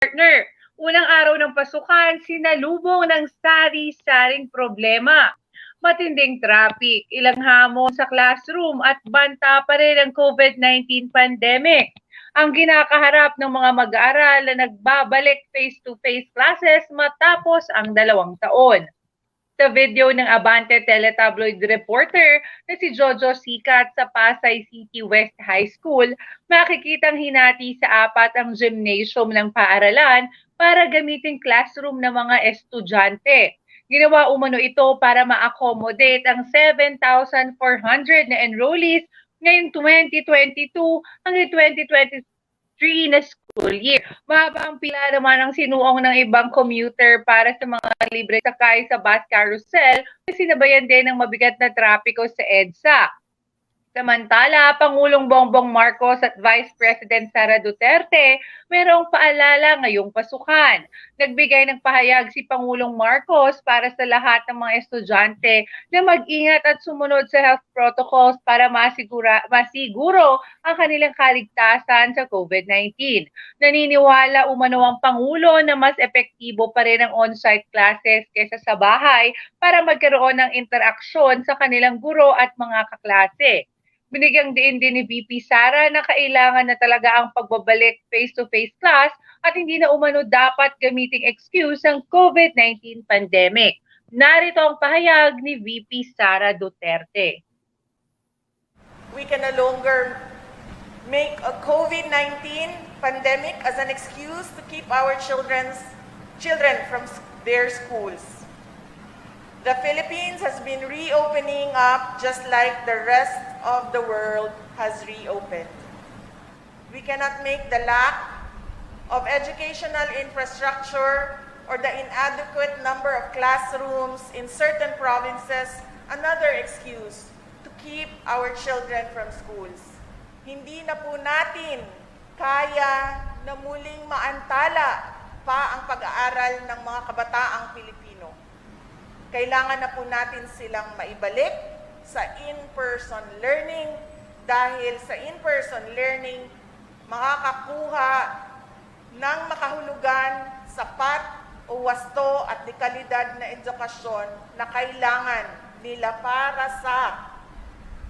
Partner, unang araw ng pasukan, sinalubong ng sari-saring problema. Matinding traffic, ilang hamon sa classroom at banta pa rin ang COVID-19 pandemic. Ang kinakaharap ng mga mag-aaral na nagbabalik face-to-face classes matapos ang 2 taon. Sa video ng Abante teletabloid reporter na si Jojo Sikat sa Pasay City West High School, makikitang hinati sa 4 ang gymnasium ng paaralan para gamitin classroom ng mga estudyante. Ginawa umano ito para ma-accommodate ang 7,400 na enrollees ngayong 2022 hanggang 2023 na school year. Mahaba ang pila naman ang sinuong ng ibang commuter para sa mga libre sakay sa bus carousel na sinabayan din ng mabigat na trapiko sa EDSA. Samantala, Pangulong Bongbong Marcos at Vice President Sara Duterte mayroong paalala ngayong pasukan. Nagbigay ng pahayag si Pangulong Marcos para sa lahat ng mga estudyante na mag-ingat at sumunod sa health protocols para masiguro ang kanilang kaligtasan sa COVID-19. Naniniwala umano ang Pangulo na mas epektibo pa rin ang on-site classes kaysa sa bahay para magkaroon ng interaksyon sa kanilang guro at mga kaklase. Binigyang diin din ni VP Sara na kailangan na talaga ang pagbabalik face-to-face class at hindi na umano dapat gamiting excuse ang COVID-19 pandemic. Narito ang pahayag ni VP Sara Duterte. We can no longer make a COVID-19 pandemic as an excuse to keep our children from their schools. The Philippines has been reopening up just like the rest of the world has reopened. We cannot make the lack of educational infrastructure or the inadequate number of classrooms in certain provinces another excuse to keep our children from schools. Hindi na po natin kaya na muling maantala pa ang pag-aaral ng mga kabataang Pilipino. Kailangan na po natin silang maibalik sa in-person learning dahil sa in-person learning makakakuha ng makahulugan, sapat o wasto at dekalidad na edukasyon na kailangan nila para sa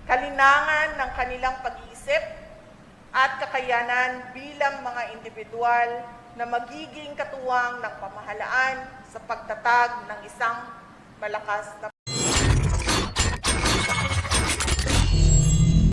kalinangan ng kanilang pag-iisip at kakayanan bilang mga individual na magiging katuwang ng pamahalaan sa pagtatag ng isang malakas na